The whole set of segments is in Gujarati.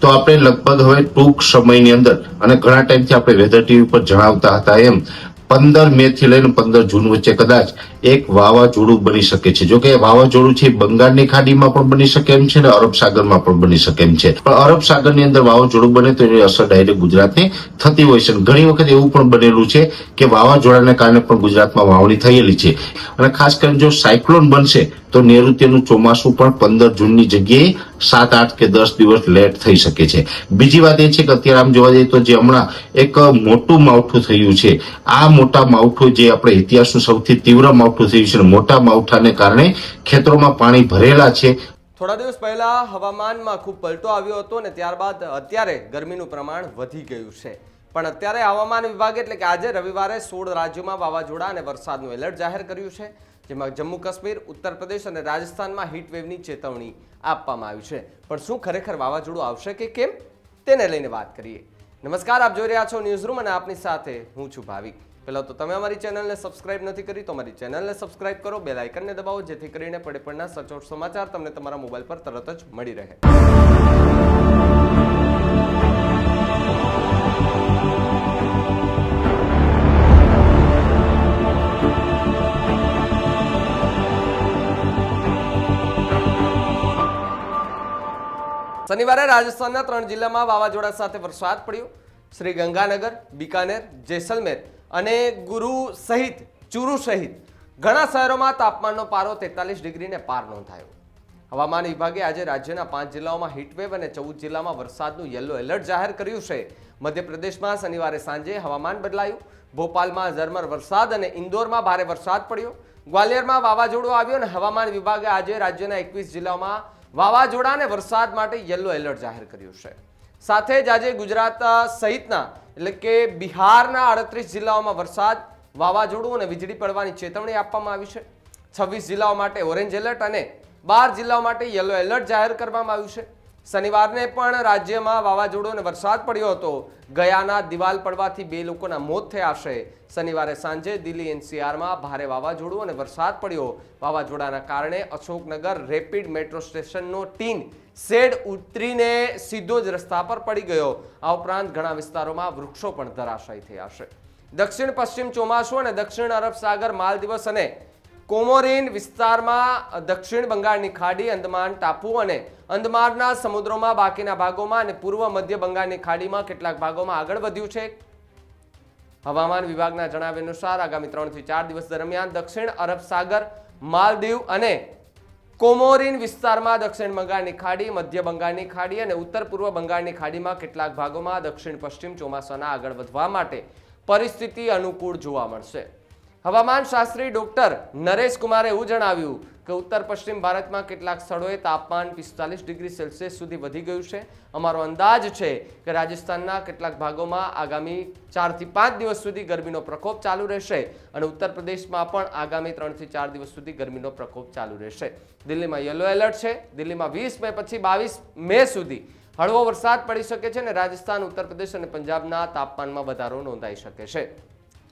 તો આપણે લગભગ હવે ટૂંક સમયની અંદર અને ઘણા ટાઈમથી આપણે વેધર ટીવી પર જણાવતા હતા એમ 15 મે થી લઈને 15 જૂન વચ્ચે કદાચ એક વાવાઝોડું બની શકે છે. જો કે વાવાઝોડું છે બંગાળની ખાડીમાં પણ બની શકે એમ છે અને અરબ સાગરમાં પણ બની શકે એમ છે. પણ અરબ સાગરની અંદર વાવાઝોડું બને તો એની અસર ડાયરેક્ટ ગુજરાતને થતી હોય છે. ઘણી વખત એવું પણ બનેલું છે કે વાવાઝોડાને કારણે પણ ગુજરાતમાં વાવણી થયેલી છે. અને ખાસ કરીને જો સાયક્લોન બનશે તો નૈઋત્યનું ચોમાસું પણ 15 જૂનની જગ્યાએ 7, 8 કે 10 દિવસ લેટ થઈ શકે છે. બીજી વાત એ છે કે અત્યારે આમ જોવા જઈએ તો જે હમણાં એક મોટું માવઠું થયું છે, આ મોટા માવઠું જે આપણે ઇતિહાસનું સૌથી તીવ્ર માવઠું થયું છે, મોટા માવઠાને કારણે ખેતરોમાં પાણી ભરેલા છે. થોડા દિવસ પહેલા હવામાનમાં ખૂબ પલટો આવ્યો હતો અને ત્યારબાદ અત્યારે ગરમીનું પ્રમાણ વધી ગયું છે. પણ અત્યારે હવામાન વિભાગે એટલે કે આજે રવિવારે 16 રાજ્યોમાં વાવાઝોડા અને વરસાદનું એલર્ટ જાહેર કર્યું છે, જેમાં જમ્મુ કાશ્મીર, ઉત્તર પ્રદેશ અને રાજસ્થાનમાં હીટવેવની ચેતવણી આપવામાં આવી છે. પણ શું ખરેખર વાવાઝોડું આવશે કે કેમ, તેને લઈને વાત કરીએ. નમસ્કાર, આપ જોઈ રહ્યા છો ન્યૂઝરૂમ અને આપની સાથે હું છું ભાવિક. પહેલા તો તમે અમારી ચેનલને સબસ્ક્રાઇબ નથી કરી તો અમારી ચેનલને સબસ્ક્રાઇબ કરો, બેલ આઇકનને દબાવો જેથી કરીને પડે પડના સચોટ સમાચાર તમને તમારા મોબાઈલ પર તરત જ મળી રહે. શનિવારે રાજસ્થાનના 3 જિલ્લામાં વાવાઝોડા સાથે વરસાદ પડ્યો. શ્રી ગંગાનગર, બીકાનેર, જેસલમેર અને ગુરુ સહિત ચુરુ સહિત ઘણા શહેરોમાં તાપમાનનો પારો 43 ડિગ્રીને પાર નોંધાયો. હવામાન વિભાગે આજે રાજ્યના 5 જિલ્લાઓમાં હીટવેવ અને 14 જિલ્લામાં વરસાદનું યલો એલર્ટ જાહેર કર્યું છે. મધ્યપ્રદેશમાં શનિવારે સાંજે હવામાન બદલાયું. ભોપાલમાં ઝરમર વરસાદ અને ઇન્દોરમાં ભારે વરસાદ પડ્યો. ગ્વાલિયરમાં વાવાઝોડું આવ્યું અને હવામાન વિભાગે આજે રાજ્યના 21 જિલ્લાઓમાં વાવાઝોડા અને વરસાદ માટે યલો એલર્ટ જાહેર કર્યું છે. સાથે જ આજે ગુજરાત સહિતના એટલે કે બિહારના 38 જિલ્લાઓમાં વરસાદ, વાવાઝોડું અને વીજળી પડવાની ચેતવણી આપવામાં આવી છે. 26 જિલ્લાઓ માટે ઓરેન્જ એલર્ટ અને 12 જિલ્લાઓ માટે યલો એલર્ટ જાહેર કરવામાં આવ્યું છે. શનિવારને પણ રાજ્યમાં વાવાઝોડું અને વરસાદ પડ્યો હતો. ગયાના દિવાલ પડવાથી 2 લોકોના મોત થયા છે. શનિવારે સાંજે દિલ્હી એનસીઆરમાં ભારે વાવાઝોડું અને વરસાદ પડ્યો. વાવાઝોડાના કારણે અશોકનગર રેપિડ મેટ્રો સ્ટેશનનો ટીન શેડ ઉતરીને સીધો જ રસ્તા પર પડી ગયો. આ ઉપરાંત ઘણા વિસ્તારોમાં વૃક્ષો પણ ધરાશાયી થયા છે. દક્ષિણ પશ્ચિમ ચોમાસું અને દક્ષિણ અરબ સાગર, માલદીવ્સ અને કોમોરીન વિસ્તારમાં દક્ષિણ બંગાળની ખાડી, અંદમાન ટાપુ અને અંદમાનના સમુદ્રોમાં બાકીના ભાગોમાં અને પૂર્વ મધ્ય બંગાળની ખાડીમાં કેટલાક ભાગોમાં આગળ વધ્યું છે. હવામાન વિભાગના જણાવ્યા અનુસાર આગામી 3 થી 4 દિવસ દરમિયાન દક્ષિણ અરબ સાગર, માલદીવ અને કોમોરીન વિસ્તારમાં દક્ષિણ બંગાળની ખાડી, મધ્ય બંગાળની ખાડી અને ઉત્તર પૂર્વ બંગાળની ખાડીમાં કેટલાક ભાગોમાં દક્ષિણ પશ્ચિમ ચોમાસાના આગળ વધવા માટે પરિસ્થિતિ અનુકૂળ જોવા મળશે. હવામાન શાસ્ત્રી ડોક્ટર નરેશ કુમારે એવું જણાવ્યું કે ઉત્તર પશ્ચિમ ભારતમાં કેટલાક સ્થળોએ તાપમાન 45 ડિગ્રી સેલ્સિયસ સુધી વધી ગયું છે. અમારો અંદાજ છે કે રાજસ્થાનના કેટલાક ભાગોમાં આગામી 4 થી 5 દિવસ સુધી ગરમીનો પ્રકોપ ચાલુ રહેશે અને ઉત્તર પ્રદેશમાં પણ આગામી 3 થી 4 દિવસ સુધી ગરમીનો પ્રકોપ ચાલુ રહેશે. દિલ્હીમાં યલો એલર્ટ છે. દિલ્હીમાં 20 મે પછી 22 મે સુધી હળવો વરસાદ પડી શકે છે અને રાજસ્થાન, ઉત્તર પ્રદેશ અને પંજાબના તાપમાનમાં વધારો નોંધાઈ શકે છે.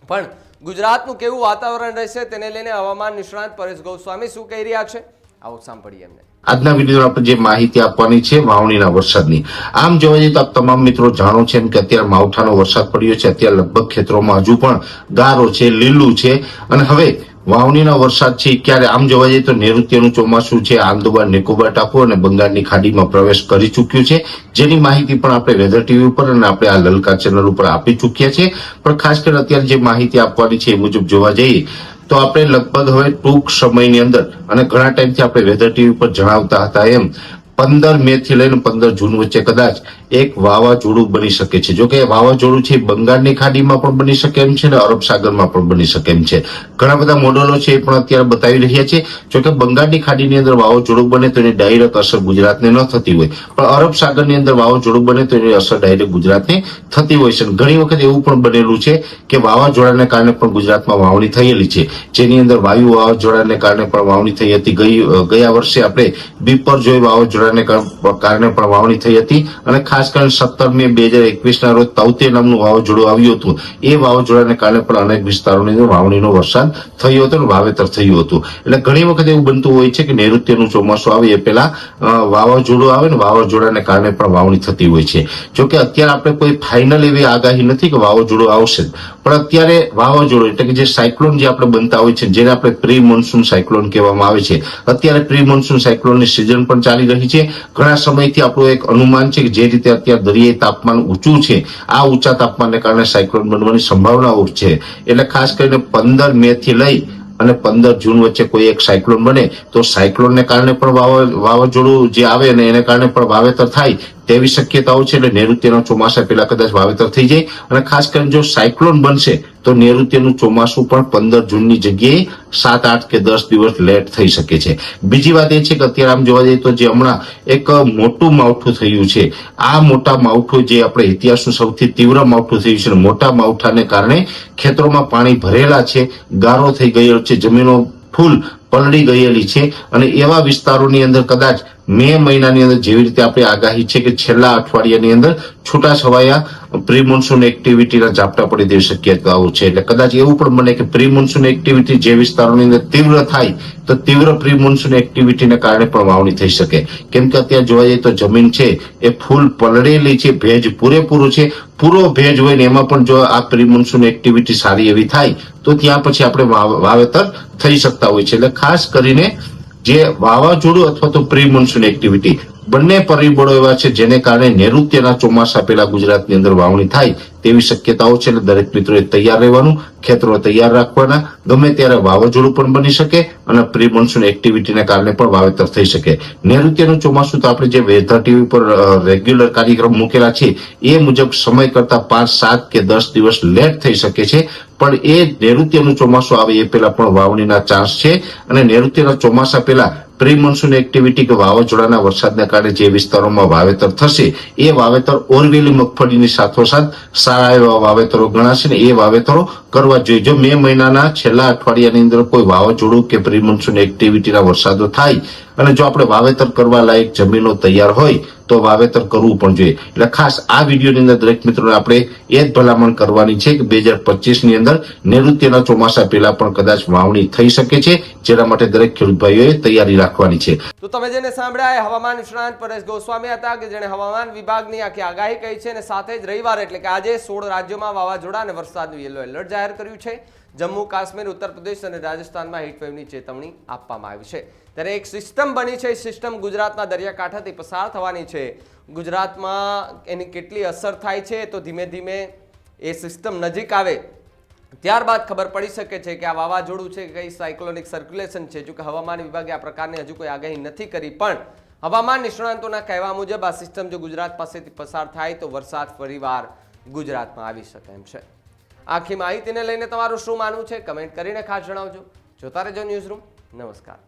પણ ગુજરાતનું કેવું વાતાવરણ રહેશે તેને લઈને હવામાન નિષ્ણાત પરેશ ગોસ્વામી શું કહી રહ્યા છે, આવો સાંભળીએ એમને. આજના વિડીયોમાં આપણે જે માહિતી આપવાની છે વાવણીના વરસાદની, આમ જોવા જઈએ તો આપ તમામ મિત્રો જાણો છો કે અત્યારે માવઠાનો વરસાદ પડ્યો છે. અત્યારે લગભગ ખેતરોમાં હજુ પણ ગારો છે, લીલું છે અને હવે વાવણીનો વરસાદ છે ક્યારે આમ જોવા જઈએ તો નૈઋત્યનું ચોમાસું છે આંદામાન નિકોબાર ટાપુ અને બંગાળની ખાડીમાં પ્રવેશ કરી ચૂક્યું છે, જેની માહિતી પણ આપણે વેધર ટીવી ઉપર અને આપણે આ લલકા ચેનલ ઉપર આપી ચૂક્યા છે. પણ ખાસ કરીને અત્યારે જે માહિતી આપવાની છે એ મુજબ જોવા જઈએ તો આપણે લગભગ હવે ટૂંક સમયની અંદર અને ઘણા ટાઈમથી આપણે વેધર ટીવી પર જણાવતા હતા એમ 15 મે થી લઈને 15 જૂન વચ્ચે કદાચ એક વાવાઝોડું બની શકે છે. જો કે વાવાઝોડું છે બંગાળની ખાડીમાં પણ બની શકે એમ છે અને અરબ સાગરમાં પણ બની શકે એમ છે. ઘણા બધા મોડેલો છે એ પણ અત્યારે બતાવી રહ્યા છે. જો કે બંગાળની ખાડીની અંદર વાવાઝોડું બને તો એની ડાયરેક્ટ અસર ગુજરાતને ન થતી હોય, પણ અરબ સાગરની અંદર વાવાઝોડું બને તો એની અસર ડાયરેક્ટ ગુજરાતને થતી હોય છે. ઘણી વખત એવું પણ બનેલું છે કે વાવાઝોડાને કારણે પણ ગુજરાતમાં વાવણી થયેલી છે, જેની અંદર વાયુ વાવાઝોડાને કારણે પણ વાવણી થઈ હતી. ગયા વર્ષે આપણે બીપરજોય વાવાઝોડા વાવાઝોડાને કારણે પણ વાવણી થઈ હતી અને ખાસ કરીને 17 મે 2021 રોજ તાઉતે નામનું વાવાઝોડું આવ્યું હતું. એ વાવાઝોડાને કારણે પણ અનેક વિસ્તારોની અંદર વાવણીનો વરસાદ થયો હતો અને વાવેતર થયું હતું. એટલે ઘણી વખત એવું બનતું હોય છે કે નૈઋત્યનું ચોમાસું આવે એ પહેલા વાવાઝોડું આવે ને વાવાઝોડાને કારણે પણ વાવણી થતી હોય છે. જોકે અત્યારે આપણે કોઈ ફાઇનલ એવી આગાહી નથી કે વાવાઝોડું આવશે, પણ અત્યારે વાવાઝોડું એટલે કે જે સાયક્લોન જે આપણે બનતા હોય છે, જેને આપણે પ્રી મોન્સૂન સાયક્લોન કહેવામાં આવે છે, અત્યારે પ્રી મોન્સૂન સાયક્લોનની સિઝન પણ ચાલી રહી છે. ઘણા સમયથી આપણું એક અનુમાન છે કે જે રીતે અત્યારે દરિયાઈ તાપમાન ઊંચું છે, આ ઊંચા તાપમાનને કારણે સાયક્લોન બનવાની સંભાવનાઓ છે. એટલે ખાસ કરીને 15 મે થી લઈ અને 15 જૂન વચ્ચે કોઈ એક સાયક્લોન બને તો સાયક્લોનને કારણે પણ વાવાઝોડું જે આવે અને એને કારણે પણ વાવેતર થાય તેવી શક્યતાઓ છે. એટલે નૈઋત્યના ચોમાસા પહેલા કદાચ વાવેતર થઈ જાય અને ખાસ કરીને જો સાયક્લોન બનશે તો નૈઋત્યનું ચોમાસું પણ 15 જૂનની જગ્યાએ 7, 8 કે 10 દિવસ લેટ થઈ શકે છે. બીજી વાત એ છે કે અત્યારે આમ જોવા જઈએ તો જે હમણાં એક મોટું માવઠું થયું છે, આ મોટા માવઠું જે આપણે ઇતિહાસનું સૌથી તીવ્ર માવઠું થયું છે, મોટા માવઠાને કારણે ખેતરોમાં પાણી ભરેલા છે, ગારો થઈ ગયો છે, જમીનો ફૂલ પલળી ગયેલી છે અને એવા વિસ્તારોની અંદર કદાચ મે મહિનાની અંદર જેવી રીતે આપણે આગાહી છે કે છેલ્લા અઠવાડિયાની અંદર છૂટાછવાયા પ્રી મોન્સૂન એક્ટિવિટીના ઝાપટા પડી તેવી શક્યતાઓ છે. એટલે કદાચ એવું પણ બને કે પ્રી મોન્સૂન એક્ટિવિટી જે વિસ્તારોની અંદર તીવ્ર થાય તો તીવ્ર પ્રી મોન્સૂન એક્ટિવિટીને કારણે પણ વાવણી થઈ શકે. કેમ કે અત્યારે જોવા જઈએ તો જમીન છે એ ફૂલ પલળેલી છે, ભેજ પૂરેપૂરું છે. પૂરો ભેજ હોય ને એમાં પણ જો આ પ્રી મોન્સૂન એક્ટિવિટી સારી એવી થાય તો ત્યાં પછી આપણે વાવેતર થઈ શકતા હોય છે. એટલે ખાસ કરીને જે વાવાઝોડું અથવા તો પ્રી મોન્સૂન એક્ટિવિટી બંને પરિબળો એવા છે જેને કારણે નૈઋત્યના ચોમાસા પહેલા ગુજરાતની અંદર વાવણી થાય તેવી શક્યતાઓ છે. એટલે દરેક મિત્રોએ તૈયાર રહેવાનું, ખેતરો તૈયાર રાખવાના. ગમે ત્યારે વાવાઝોડું પણ બની શકે અને પ્રી મોન્સૂન એક્ટિવિટીને કારણે પણ વાવેતર થઈ શકે. નૈઋત્યનું ચોમાસું તો આપણે જે વેધર ટીવી પર રેગ્યુલર કાર્યક્રમ મૂકેલા છે એ મુજબ સમય કરતા 5, 7 કે 10 દિવસ લેટ થઈ શકે છે, પણ એ નૈઋત્યનું ચોમાસું આવે એ પહેલા પણ વાવણીના ચાન્સ છે. અને નૈઋત્યના ચોમાસા પહેલા પ્રી મોન્સૂન એક્ટિવિટી કે વાવાઝોડાના વરસાદને કારણે જે વિસ્તારોમાં વાવેતર થશે એ વાવેતર ઓરવેલી મગફળીની સાથોસાથ સારા એવા વાવેતરો ગણાશે ને એ વાવેતરો કરવા જોઈએ. જો મે મહિનાના છેલ્લા અઠવાડિયાની અંદર કોઈ વાવાઝોડું કે પ્રી મોન્સૂન એક્ટિવિટીના વરસાદો થાય અને જો આપણે વાવેતર કરવા લાયક જમીનો તૈયાર હોય તો વાવેતર કરવું પણ જોઈએ. એટલે ખાસ આ વિડીયોની અંદર દરેક મિત્રોને આપણે એ જ ભલામણ કરવાની છે કે 2025ની અંદર નૈઋત્યના ચોમાસા પહેલા પણ કદાચ વાવણી થઈ શકે છે, જેના માટે દરેક ખેડૂત ભાઈઓએ તૈયારી રાખવાની છે. તો તમે જેને સાંભળ્યા એ હવામાન નિષ્ણાંત પરેશ ગોસ્વામી હતા કે જેણે હવામાન વિભાગની આખી આગાહી કહી છે અને સાથે જ રવિવાર એટલે કે આજે 16 રાજ્યોમાં વાવાઝોડા અને વરસાદનું યલો એલર્ટ જાહેર કર્યું છે. જમ્મુ કાશ્મીર, ઉત્તર પ્રદેશ અને રાજસ્થાનમાં હીટવેવની ચેતવણી આપવામાં આવી છે. ત્યારે એક સિસ્ટમ બની છે, સિસ્ટમ ગુજરાતના દરિયાકાંઠાથી પસાર થવાની છે. ગુજરાતમાં એની કેટલી અસર થાય છે તો ધીમે ધીમે એ સિસ્ટમ નજીક આવે ત્યારબાદ ખબર પડી શકે છે કે આ વાવાઝોડું છે કે કઈ સાયક્લોનિક સર્ક્યુલેશન છે. જો કે હવામાન વિભાગે આ પ્રકારની હજુ કોઈ આગાહી નથી કરી, પણ હવામાન નિષ્ણાંતોના કહેવા મુજબ આ સિસ્ટમ જો ગુજરાત પાસેથી પસાર થાય તો વરસાદ ફરીવાર ગુજરાતમાં આવી શકે એમ છે. આખી માહિતીને લઈને તમારું શું માનવું છે કમેન્ટ કરીને ખાસ જણાવજો. જોતા રહેજો ન્યૂઝ રૂમ. નમસ્કાર.